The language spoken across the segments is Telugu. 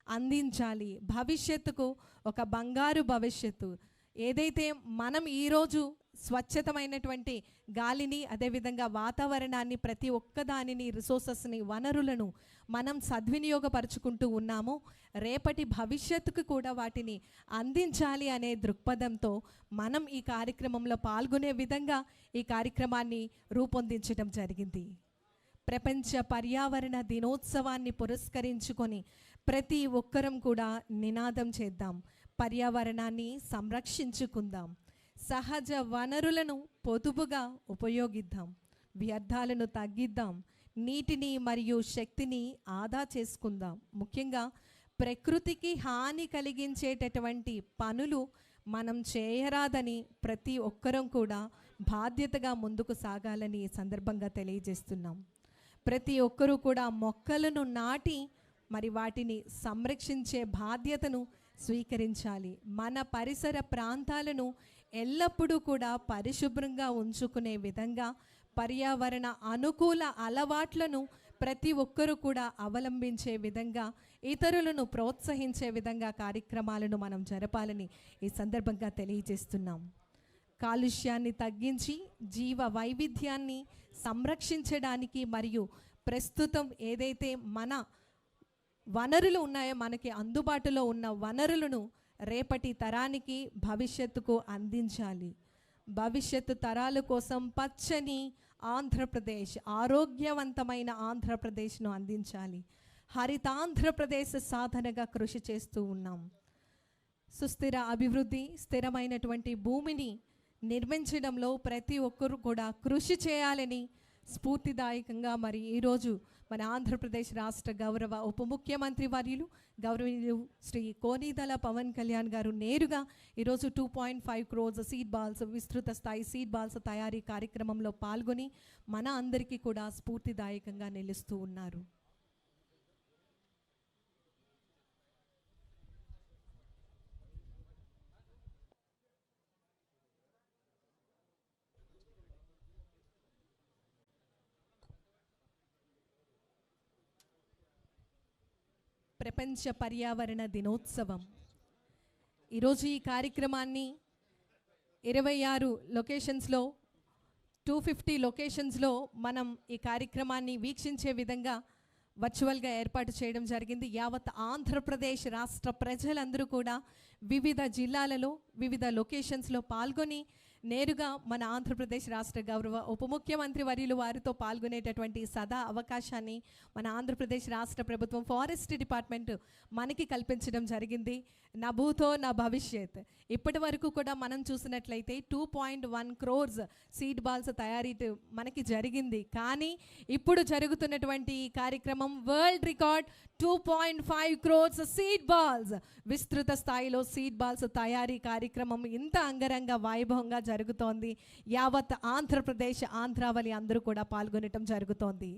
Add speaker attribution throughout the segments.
Speaker 1: అందించాలి. భవిష్యత్తుకు ఒక బంగారు భవిష్యత్తు ఏదైతే మనం ఈరోజు స్వచ్ఛతమైనటువంటి గాలిని, అదేవిధంగా వాతావరణాన్ని, ప్రతి ఒక్కదానిని, రిసోర్సెస్ని, వనరులను మనం సద్వినియోగపరుచుకుంటూ ఉన్నామో, రేపటి భవిష్యత్తుకు కూడా వాటిని అందించాలి అనే దృక్పథంతో మనం ఈ కార్యక్రమంలో పాల్గొనే విధంగా ఈ కార్యక్రమాన్ని రూపొందించడం జరిగింది. ప్రపంచ పర్యావరణ దినోత్సవాన్ని పురస్కరించుకొని ప్రతి ఒక్కరం కూడా నినాదం చేద్దాం. పర్యావరణాన్ని సంరక్షించుకుందాం. సహజ వనరులను పొదుపుగా ఉపయోగిద్దాం. వ్యర్థాలను తగ్గిద్దాం. నీటిని మరియు శక్తిని ఆదా చేసుకుందాం. ముఖ్యంగా ప్రకృతికి హాని కలిగించేటటువంటి పనులు మనం చేయరాదని ప్రతి ఒక్కరం కూడా బాధ్యతగా ముందుకు సాగాలని ఈ సందర్భంగా తెలియజేస్తున్నాం. ప్రతి ఒక్కరూ కూడా మొక్కలను నాటి మరి వాటిని సంరక్షించే బాధ్యతను స్వీకరించాలి. మన పరిసర ప్రాంతాలను ఎల్లప్పుడూ కూడా పరిశుభ్రంగా ఉంచుకునే విధంగా పర్యావరణ అనుకూల అలవాట్లను ప్రతి ఒక్కరూ కూడా అవలంబించే విధంగా, ఇతరులను ప్రోత్సహించే విధంగా కార్యక్రమాలను మనం జరపాలని ఈ సందర్భంగా తెలియజేస్తున్నాం. కాలుష్యాన్ని తగ్గించి జీవ వైవిధ్యాన్ని సంరక్షించడానికి మరియు ప్రస్తుతం ఏదైతే మన వనరులు ఉన్నాయో, మనకి అందుబాటులో ఉన్న వనరులను రేపటి తరానికి, భవిష్యత్తుకు అందించాలి. భవిష్యత్తు తరాల కోసం పచ్చని ఆంధ్రప్రదేశ్, ఆరోగ్యవంతమైన ఆంధ్రప్రదేశ్ను అందించాలి. హరితాంధ్రప్రదేశ్ సాధనగా కృషి చేస్తూ ఉన్నాం. సుస్థిర అభివృద్ధి, స్థిరమైనటువంటి భూమిని నిర్మించడంలో ప్రతి ఒక్కరూ కూడా కృషి చేయాలని స్ఫూర్తిదాయకంగా మరి ఈరోజు మన ఆంధ్రప్రదేశ్ రాష్ట్ర గౌరవ ఉప ముఖ్యమంత్రి వర్యులు గౌరవనీయులు శ్రీ కోనిదల పవన్ కళ్యాణ్ గారు నేరుగా ఈరోజు 2.5 crores సీడ్ బాల్స్, విస్తృత స్థాయి సీడ్ బాల్స్ తయారీ కార్యక్రమంలో పాల్గొని మన అందరికీ కూడా స్ఫూర్తిదాయకంగా నిలుస్తూ ఉన్నారు. ప్రపంచ పర్యావరణ దినోత్సవం ఈరోజు ఈ కార్యక్రమాన్ని 26 లొకేషన్స్లో 250 లొకేషన్స్లో మనం ఈ కార్యక్రమాన్ని వీక్షించే విధంగా వర్చువల్గా ఏర్పాటు చేయడం జరిగింది. యావత్ ఆంధ్రప్రదేశ్ రాష్ట్ర ప్రజలందరూ కూడా వివిధ జిల్లాలలో, వివిధ లొకేషన్స్లో పాల్గొని నేరుగా మన ఆంధ్రప్రదేశ్ రాష్ట్ర గౌరవ ఉప ముఖ్యమంత్రి వర్యులు వారితో పాల్గొనేటటువంటి సదా అవకాశాన్ని మన ఆంధ్రప్రదేశ్ రాష్ట్ర ప్రభుత్వం ఫారెస్ట్ డిపార్ట్మెంట్ మనకి కల్పించడం జరిగింది. నా భూతో నా భవిష్యత్. ఇప్పటి వరకు కూడా మనం చూసినట్లయితే 2.1 crores సీడ్ బాల్స్ తయారీ మనకి జరిగింది. కానీ ఇప్పుడు జరుగుతున్నటువంటి ఈ కార్యక్రమం world record 2.5 crores seed balls, విస్తృత స్థాయిలో సీడ్ బాల్స్ తయారీ కార్యక్రమం ఇంత అంగరంగ వైభవంగా జరుగుతోంది. యావత్ ఆంధ్రప్రదేశ్, ఆంధ్రావళి అందరూ కూడా పాల్గొనటం జరుగుతోంది.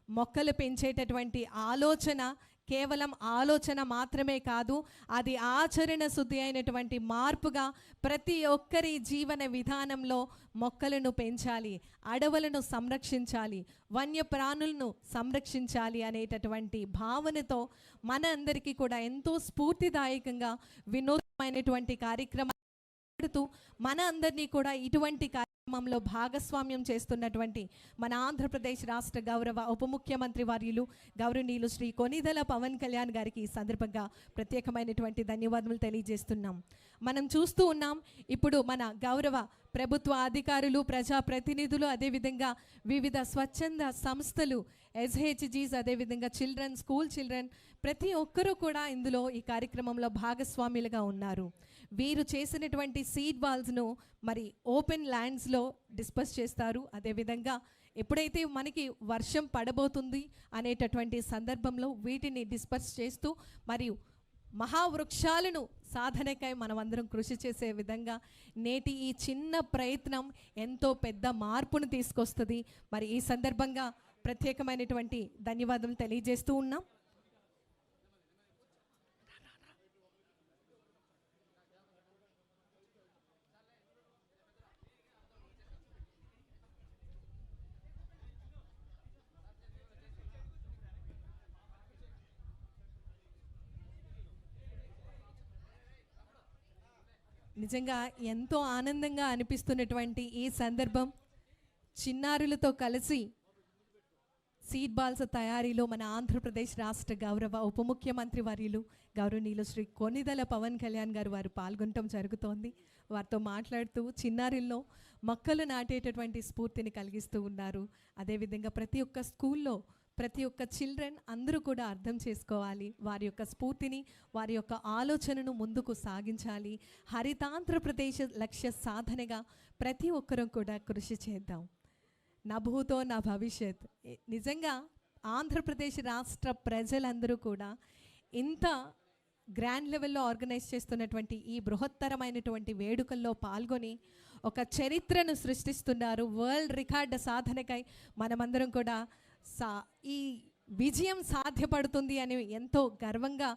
Speaker 1: మొక్కలు పెంచేటటువంటి ఆలోచన కేవలం ఆలోచన మాత్రమే కాదు, అది ఆచరణ శుద్ధి అయినటువంటి మార్పుగా ప్రతి ఒక్కరి జీవన విధానంలో మొక్కలను పెంచాలి, అడవులను సంరక్షించాలి, వన్యప్రాణులను సంరక్షించాలి అనేటటువంటి భావనతో మన అందరికీ కూడా ఎంతో స్ఫూర్తిదాయకంగా వినూత్నమైనటువంటి కార్యక్రమం మన అందరినీ కూడా ఇటువంటి కార్యక్రమంలో భాగస్వామ్యం చేస్తున్నటువంటి మన ఆంధ్రప్రదేశ్ రాష్ట్ర గౌరవ ఉప ముఖ్యమంత్రి వర్యులు గౌరవనీయులు శ్రీ కొనిదెల పవన్ కళ్యాణ్ గారికి ఈ సందర్భంగా ప్రత్యేకమైనటువంటి ధన్యవాదాలు తెలియజేస్తున్నాం. మనం చూస్తూ ఉన్నాం, ఇప్పుడు మన గౌరవ ప్రభుత్వ అధికారులు, ప్రజాప్రతినిధులు, అదేవిధంగా వివిధ స్వచ్ఛంద సంస్థలు, SHGs, అదేవిధంగా చిల్డ్రన్, స్కూల్ చిల్డ్రన్, ప్రతి ఒక్కరూ కూడా ఇందులో ఈ కార్యక్రమంలో భాగస్వాములుగా ఉన్నారు. వీరు చేసినటువంటి సీడ్ బాల్స్ను మరి ఓపెన్ ల్యాండ్స్లో డిస్పర్స్ చేస్తారు. అదేవిధంగా ఎప్పుడైతే మనకి వర్షం పడబోతుంది అనేటటువంటి సందర్భంలో వీటిని డిస్పర్స్ చేస్తూ మరియు మహావృక్షాలను సాధనకై మనమందరం కృషి చేసే విధంగా నేటి ఈ చిన్న ప్రయత్నం ఎంతో పెద్ద మార్పును తీసుకొస్తుంది. మరి ఈ సందర్భంగా ప్రత్యేకమైనటువంటి ధన్యవాదాలు తెలియజేస్తూ ఉన్నాం. నిజంగా ఎంతో ఆనందంగా అనిపిస్తున్నటువంటి ఈ సందర్భం, చిన్నారులతో కలిసి సీడ్ బాల్స్ తయారీలో మన ఆంధ్రప్రదేశ్ రాష్ట్ర గౌరవ ఉప ముఖ్యమంత్రి వర్యులు గౌరవనీయులు శ్రీ కొనిదెల పవన్ కళ్యాణ్ గారు వారు పాల్గొనటం జరుగుతోంది. వారితో మాట్లాడుతూ చిన్నారుల్లో మొక్కలు నాటేటటువంటి స్ఫూర్తిని కలిగిస్తూ ఉన్నారు. అదేవిధంగా ప్రతి ఒక్క స్కూల్లో ప్రతి ఒక్క చిల్డ్రన్ అందరూ కూడా అర్థం చేసుకోవాలి, వారి యొక్క స్ఫూర్తిని వారి యొక్క ఆలోచనను ముందుకు సాగించాలి. హరితాంధ్రప్రదేశ్ లక్ష్య సాధనగా ప్రతి ఒక్కరూ కూడా కృషి చేద్దాం. నా భూతో నా భవిష్యత్. నిజంగా ఆంధ్రప్రదేశ్ రాష్ట్ర ప్రజలందరూ కూడా ఇంత గ్రాండ్ లెవెల్లో ఆర్గనైజ్ చేస్తున్నటువంటి ఈ బృహత్తరమైనటువంటి వేడుకల్లో పాల్గొని ఒక చరిత్రను సృష్టిస్తున్నారు. వరల్డ్ రికార్డు సాధనకై మనమందరం కూడా ఈ విజయం సాధ్యపడుతుంది అని ఎంతో గర్వంగా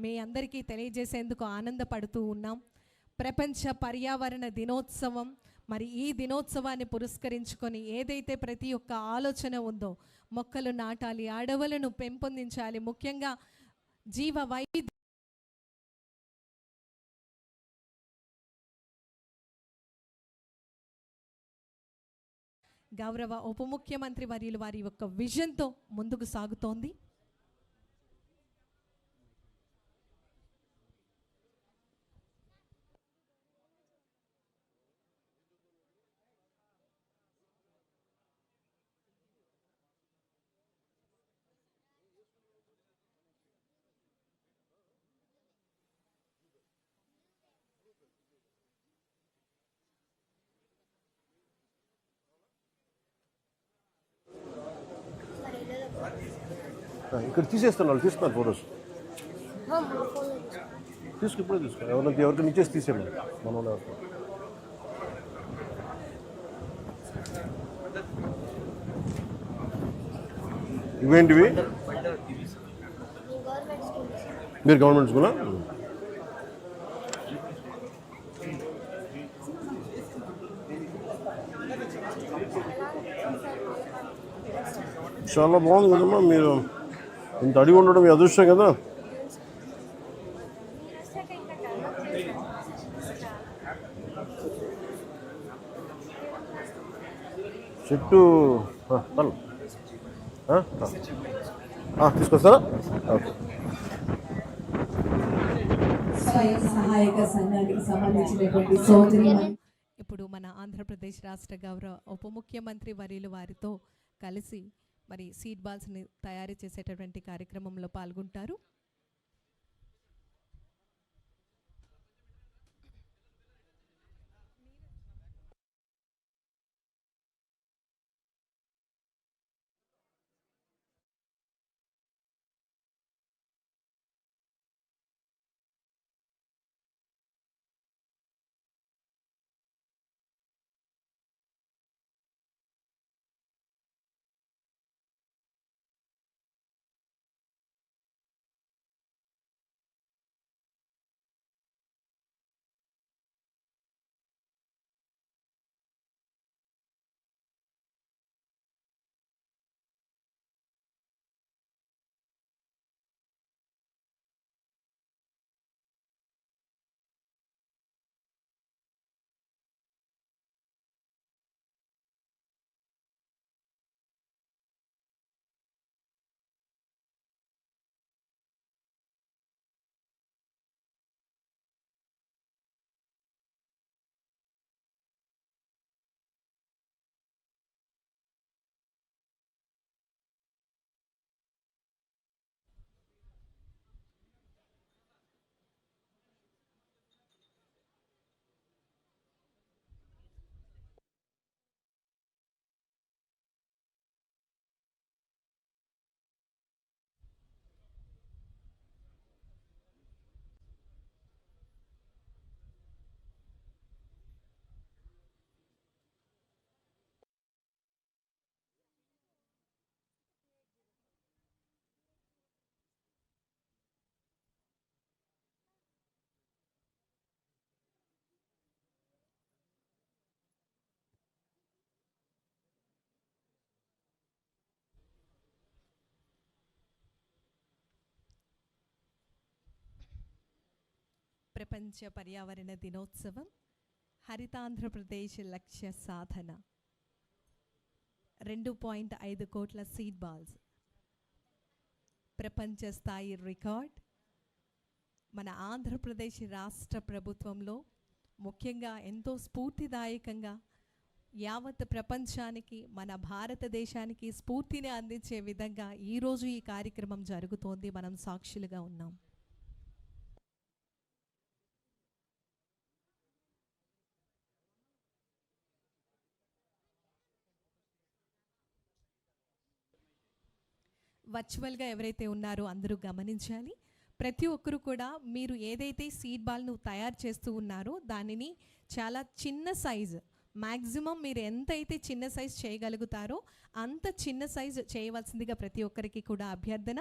Speaker 1: మీ అందరికీ తెలియజేసేందుకు ఆనందపడుతూ ఉన్నాం. ప్రపంచ పర్యావరణ దినోత్సవం, మరి ఈ దినోత్సవాన్ని పురస్కరించుకొని ఏదైతే ప్రతి ఒక్క ఆలోచన ఉందో, మొక్కలు నాటాలి, అడవులను పెంపొందించాలి, ముఖ్యంగా జీవ వైవిధ్యం గౌరవ ఉప ముఖ్యమంత్రి వర్యులు వారి యొక్క విజన్తో ముందుకు సాగుతోంది.
Speaker 2: ఇక్కడ తీసేస్తాను, వాళ్ళు తీసుకున్నారు ఫొటోస్. ఇప్పుడే తీసుకో, ఎవరికైనా ఇచ్చేసి తీసేయండి మనం. ఇవేంటివి? మీరు గవర్నమెంట్ స్కూలా? చాలా బాగుంది కదమ్మా. మీరు ఇంత అడిగి ఉండడం మీ అదృష్టం కదా. చెట్టు తీసుకొస్తారా? ఓకే.
Speaker 1: ఇప్పుడు మన ఆంధ్రప్రదేశ్ రాష్ట్ర గౌరవ ఉప ముఖ్యమంత్రి వర్యులు వారితో కలిసి మరి సీడ్ బాల్స్ని తయారు చేసేటటువంటి కార్యక్రమంలో పాల్గొంటారు. ప్రపంచ పర్యావరణ దినోత్సవం హరితాంధ్రప్రదేశ్ లక్ష్య సాధన 2.5 కోట్ల సీడ్ బాల్స్ ప్రపంచ స్థాయి రికార్డ్ మన ఆంధ్రప్రదేశ్ రాష్ట్ర ప్రభుత్వంలో ముఖ్యంగా ఎంతో స్ఫూర్తిదాయకంగా యావత్ ప్రపంచానికి మన భారతదేశానికి స్ఫూర్తిని అందించే విధంగా ఈరోజు ఈ కార్యక్రమం జరుగుతోంది. మనం సాక్షులుగా ఉన్నాం. వర్చువల్గా ఎవరైతే ఉన్నారో అందరూ గమనించాలి. ప్రతి ఒక్కరు కూడా మీరు ఏదైతే సీడ్ బాల్ను తయారు చేస్తూ ఉన్నారో దానిని చాలా చిన్న సైజు, మ్యాక్సిమం మీరు ఎంతైతే చిన్న సైజు చేయగలుగుతారో అంత చిన్న సైజు చేయవలసిందిగా ప్రతి ఒక్కరికి కూడా అభ్యర్థన.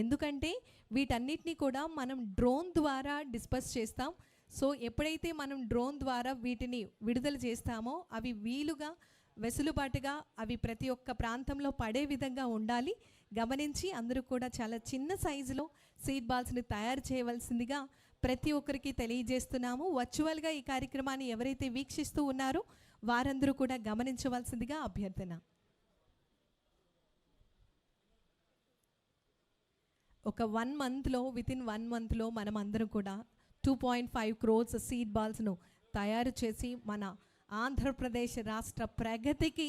Speaker 1: ఎందుకంటే వీటన్నిటిని కూడా మనం డ్రోన్ ద్వారా డిస్పర్స్ చేస్తాం. సో ఎప్పుడైతే మనం డ్రోన్ ద్వారా వీటిని విడుదల చేస్తామో అవి వీలుగా వెసులుబాటుగా అవి ప్రతి ఒక్క ప్రాంతంలో పడే విధంగా ఉండాలి. గమనించి అందరూ కూడా చాలా చిన్న సైజులో సీడ్ బాల్స్ని తయారు చేయవలసిందిగా ప్రతి ఒక్కరికి తెలియజేస్తున్నాము. వర్చువల్గా ఈ కార్యక్రమాన్ని ఎవరైతే వీక్షిస్తూ ఉన్నారో వారందరూ కూడా గమనించవలసిందిగా అభ్యర్థన. ఒక 1 మంత్లో వితిన్ 1 మంత్లో మనం అందరం కూడా 2.5 crores సీడ్ బాల్స్ను తయారు చేసి మన ఆంధ్రప్రదేశ్ రాష్ట్ర ప్రగతికి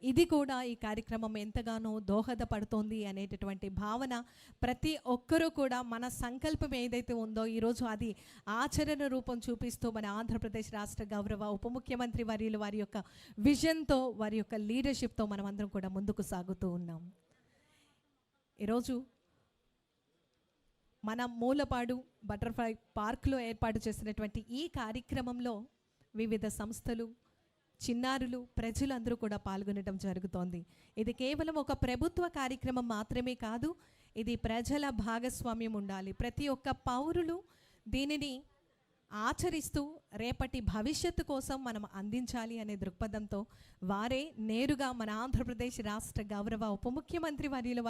Speaker 1: ఇది కూడా ఈ కార్యక్రమం ఎంతగానో దోహదపడుతోంది అనేటటువంటి భావన ప్రతి ఒక్కరూ కూడా మన సంకల్పం ఏదైతే ఉందో ఈరోజు అది ఆచరణ రూపం చూపిస్తూ మన ఆంధ్రప్రదేశ్ రాష్ట్ర గౌరవ ఉప ముఖ్యమంత్రి వర్యులు వారి యొక్క విజన్తో వారి యొక్క లీడర్షిప్తో మనం అందరం కూడా ముందుకు సాగుతూ ఉన్నాం. ఈరోజు మన మూలపాడు బటర్ఫ్లై పార్క్లో ఏర్పాటు చేసినటువంటి ఈ కార్యక్రమంలో వివిధ సంస్థలు, చిన్నారులు, ప్రజలందరూ కూడా పాల్గొనడం జరుగుతోంది. ఇది కేవలం ఒక ప్రభుత్వ కార్యక్రమం మాత్రమే కాదు, ఇది ప్రజల భాగస్వామ్యం ఉండాలి. ప్రతి ఒక్క పౌరులు దీనిని ఆచరిస్తూ రేపటి భవిష్యత్తు కోసం మనం అందించాలి అనే దృక్పథంతో వారే నేరుగా మన ఆంధ్రప్రదేశ్ రాష్ట్ర గౌరవ ఉప ముఖ్యమంత్రి వర్యుల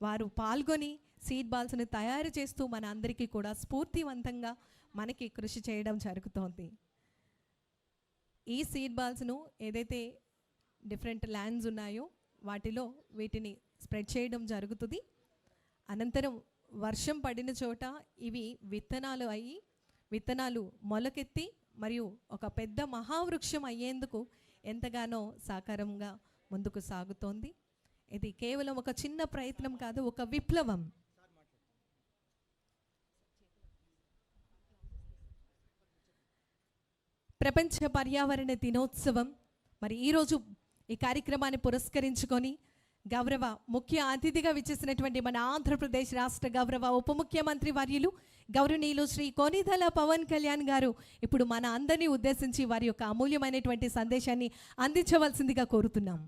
Speaker 1: వారు పాల్గొని సీడ్ బాల్స్ని తయారు చేస్తూ మన అందరికీ కూడా స్ఫూర్తివంతంగా మనకి కృషి చేయడం జరుగుతోంది. ఈ సీడ్ బాల్స్ను ఏదైతే డిఫరెంట్ ల్యాండ్స్ ఉన్నాయో వాటిలో వీటిని స్ప్రెడ్ చేయడం జరుగుతుంది. అనంతరం వర్షం పడిన చోట ఇవి విత్తనాలు మొలకెత్తి మరియు ఒక పెద్ద మహావృక్షం అయ్యేందుకు ఎంతగానో సాకారంగా ముందుకు సాగుతోంది. ఇది కేవలం ఒక చిన్న ప్రయత్నం కాదు, ఒక విప్లవం. ప్రపంచ పర్యావరణ దినోత్సవం మరి ఈరోజు ఈ కార్యక్రమాన్ని పురస్కరించుకొని గౌరవ ముఖ్య అతిథిగా విచ్చేసినటువంటి మన ఆంధ్రప్రదేశ్ రాష్ట్ర గౌరవ ఉప ముఖ్యమంత్రి వర్యులు గౌరవనీయులు శ్రీ కొనిదెల పవన్ కళ్యాణ్ గారు ఇప్పుడు మన అందరినీ ఉద్దేశించి వారి యొక్క అమూల్యమైనటువంటి సందేశాన్ని అందించవలసిందిగా కోరుతున్నాం.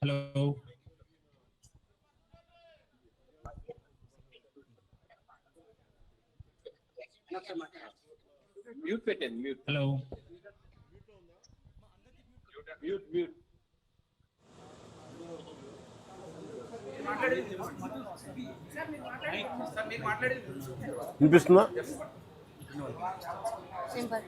Speaker 3: హలో
Speaker 4: మ్యూట్ పెట్టండి. మ్యూట్.
Speaker 3: Hello
Speaker 4: mute.
Speaker 2: వినిపిస్తుందా?
Speaker 5: సింపుల్